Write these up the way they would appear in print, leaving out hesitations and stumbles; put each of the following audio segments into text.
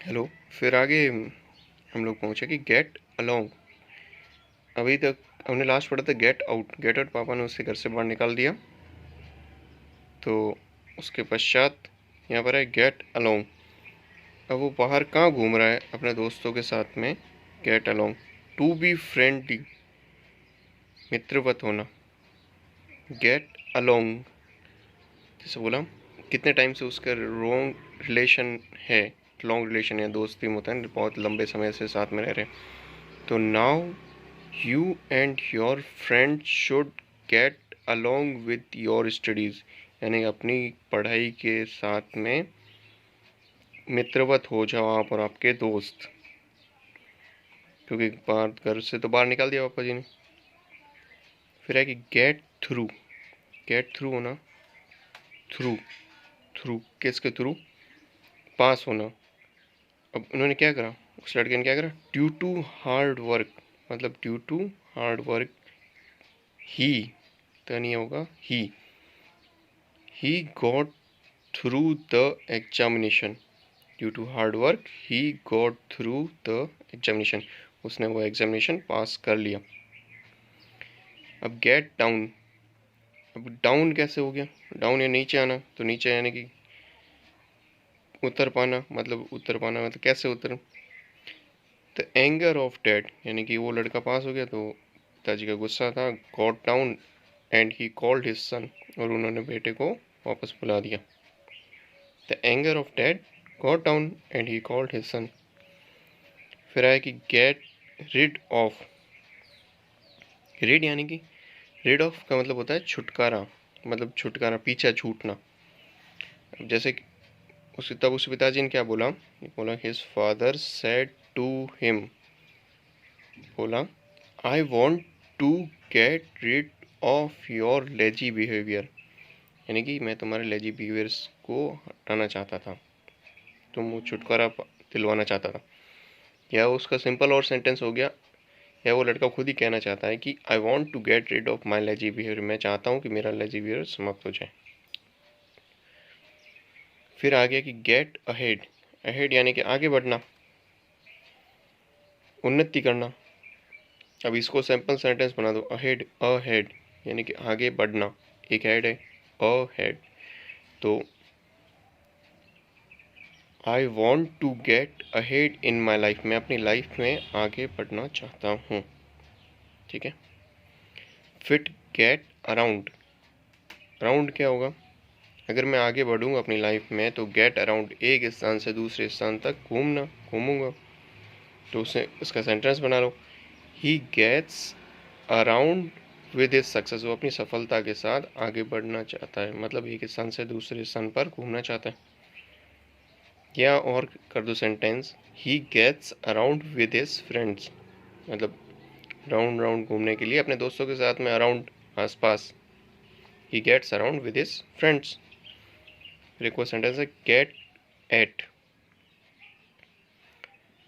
Hello. फिर आगे हम लोग पहुँचे कि गेट अलोंग। अभी तक हमने लास्ट पढ़ा था गेट आउट। गेट आउट, पापा ने उसे घर से बाहर निकाल दिया। तो उसके पश्चात यहाँ पर है गेट अलोंग। अब वो बाहर कहाँ घूम रहा है? अपने दोस्तों के साथ में। Get along, to be friendly, मित्रवत होना। गेट अलोंग, जैसे बोला कितने टाइम से उसका लॉन्ग रिलेशन है, लॉन्ग रिलेशन है, दोस्ती में होता है, बहुत लंबे समय से साथ में रह रहे हैं। तो now you and your friend should get along with your studies, यानी अपनी पढ़ाई के साथ में मित्रवत हो जाओ आप और आपके दोस्त, क्योंकि बाहर घर से तो बाहर निकाल दिया पापा जी ने। फिर है कि गेट थ्रू। गेट थ्रू होना, थ्रू, थ्रू किसके थ्रू? पास होना। अब उन्होंने क्या करा, उस लड़के ने क्या करा? ड्यू टू हार्ड वर्क, मतलब ड्यू टू हार्ड वर्क ही, तो नहीं होगा he got through the examination. Due to hard work he got through the examination, उसने वो एग्जामिनेशन पास कर लिया। अब गेट डाउन। अब डाउन कैसे हो गया? डाउन या नीचे आना, तो नीचे यानी कि उतर पाना, मतलब उतर पाना मतलब कैसे उतर? द एंगर ऑफ डैड, यानी कि वो लड़का पास हो गया तो पिताजी का गुस्सा था। Got down and he called his son, और उन्होंने बेटे को वापस बुला दिया। The anger of dad got down and he called his son. फिर आया कि गेट रिड ऑफ। रिड यानी कि रिड ऑफ का मतलब होता है छुटकारा, मतलब छुटकारा, पीछा छूटना। अब जैसे कि तब उस पिताजी ने क्या बोला? बोला his father said to him, बोला I want to get rid of your lazy behaviour, यानी कि मैं तुम्हारे लेजी बिहेवियर्स को हटाना चाहता था, तुम वो छुटकारा दिलवाना चाहता था। या उसका सिंपल और सेंटेंस हो गया, या वो लड़का खुद ही कहना चाहता है कि I want to get rid of my lazy behaviour, मैं चाहता हूँ कि मेरा लेजी बिहेवियर समाप्त हो जाए। फिर आ गया कि गेट अहेड। अहेड यानी कि आगे बढ़ना, उन्नति करना। अब इसको सिंपल सेंटेंस बना दो, अहेड, अहेड यानी कि आगे बढ़ना, एक हेड है, अहेड। तो I want to get ahead in my life, मैं अपनी लाइफ में आगे बढ़ना चाहता हूँ। ठीक है। Fit get around. अराउंड क्या होगा? अगर मैं आगे बढ़ूंगा अपनी लाइफ में तो गेट अराउंड, एक स्थान से दूसरे स्थान तक घूमूंगा। तो उसे उसका सेंटेंस बना लो, he gets around with his success, वो अपनी सफलता के साथ आगे बढ़ना चाहता है, मतलब एक स्थान से दूसरे स्थान पर घूमना चाहता है। या और कर दो sentence, he gets around with his friends, मतलब राउंड राउंड घूमने के लिए अपने दोस्तों के साथ में, अराउंड आसपास। He gets around with his friends. फिर एक और सेंटेंस है गेट एट।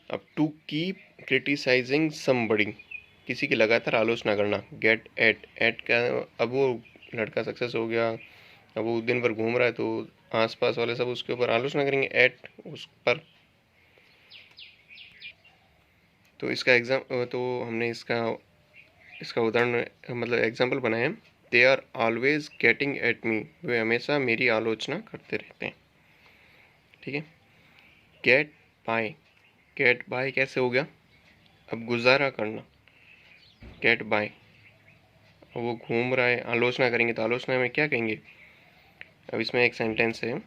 अब टू कीप क्रिटिसाइजिंग समबडी, किसी की लगातार आलोचना करना। गेट एट, एट का, अब वो लड़का सक्सेस हो गया, अब वो दिन भर घूम रहा है तो आसपास वाले सब उसके ऊपर आलोचना करेंगे, एट उस पर। तो इसका एग्जाम, तो हमने इसका इसका उदाहरण, मतलब एग्जाम्पल बनाया है। They are always getting at me, वे हमेशा मेरी आलोचना करते रहते हैं। ठीक है। Gate bye. गेट बाय कैसे हो गया? अब गुजारा करना, गेट बाय। वो घूम रहा है, आलोचना करेंगे तो आलोचना में क्या कहेंगे? अब इसमें एक सेंटेंस है,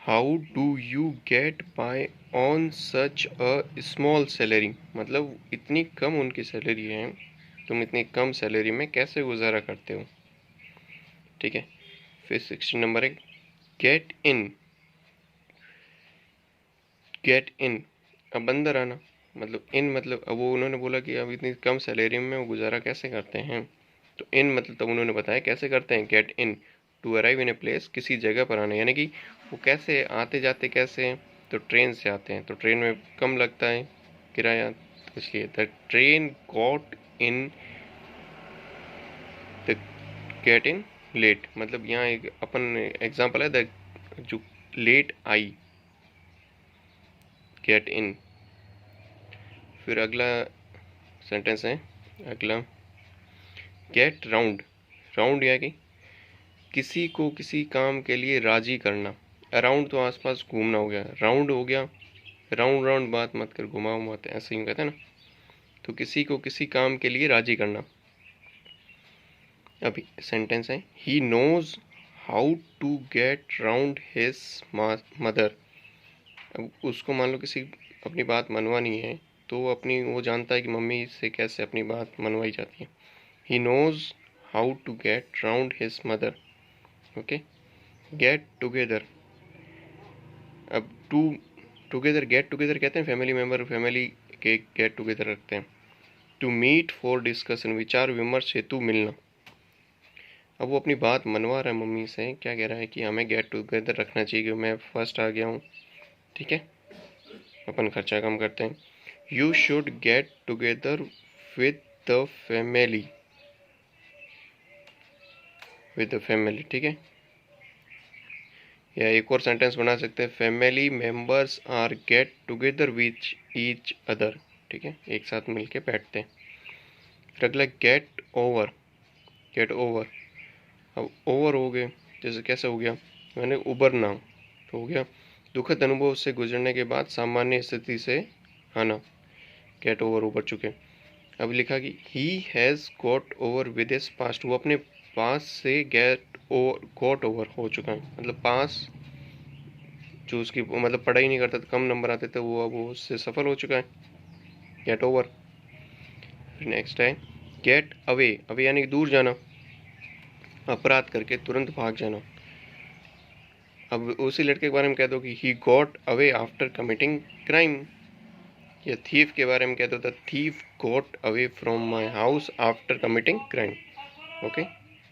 how do you get by on such a small salary, मतलब इतनी कम उनकी सैलरी है, तुम इतनी कम सैलरी में कैसे गुजारा करते हो। ठीक है। फिर 16 नंबर है गेट इन। गेट इन, अब अंदर आना, मतलब इन, मतलब अब वो उन्होंने बोला कि अब इतनी कम सैलरी में वो गुजारा कैसे करते हैं, तो इन मतलब तब उन्होंने बताया कैसे करते हैं। Get in, to arrive in a place, किसी जगह पर आना, यानी कि वो कैसे आते जाते कैसे हैं, तो ट्रेन से आते हैं, तो ट्रेन में कम लगता है किराया, तो इसलिए the train got in, the gate in late, मतलब यहाँ एक अपन एग्जाम्पल है, द जो लेट आई। Get in. फिर अगला सेंटेंस है अगला, गेट राउंड। राउंड यानी किसी को किसी काम के लिए राजी करना। अराउंड तो आसपास घूमना हो गया, राउंड हो गया राउंड राउंड बात मत कर, घुमाओ मत, ऐसे ही कहते हैं ना। तो किसी को किसी काम के लिए राजी करना। अभी सेंटेंस है, he knows how to get round his mother. अब उसको मान लो किसी अपनी बात मनवानी है, तो अपनी वो जानता है कि मम्मी से कैसे अपनी बात मनवाई जाती है। He knows how to get round his mother. Okay, get together. अब टुगेदर, गेट टुगेदर कहते हैं फैमिली मेम्बर फैमिली के गेट टुगेदर रखते हैं। टू मीट फॉर डिस्कशन, विचार विमर्श हेतु मिलना। अब वो अपनी बात मनवा रहा है मम्मी से, क्या कह रहा है कि हमें गेट टुगेदर रखना चाहिए कि मैं फर्स्ट आ गया हूँ, ठीक है, अपन खर्चा कम करते हैं। You should get together with the family, with the family, ठीक है। या एक और सेंटेंस बना सकते हैं, family members are get together with each other, ठीक है, एक साथ मिलके बैठते हैं। फिर अगला गेट ओवर। गेट ओवर, अब ओवर हो गए, जैसे कैसे हो गया, मैंने उबरना तो हो गया, दुखद अनुभव से गुजरने के बाद सामान्य स्थिति से आना, गेट ओवर, उबर चुके। अब लिखा कि he has got over with his past, वो अपने पास से गॉट ओवर हो चुका है, मतलब पास जो उसकी मतलब पढ़ाई नहीं करता था, कम नंबर आते थे, वो अब उससे सफल हो चुका है, गेट ओवर। नेक्स्ट है गेट अवे। अवे यानी दूर जाना, अपराध करके तुरंत भाग जाना। अब उसी लड़के के बारे में कह दो कि he got away after committing crime, या थीफ के बारे में कह दो the thief got away from my house after committing crime. Okay.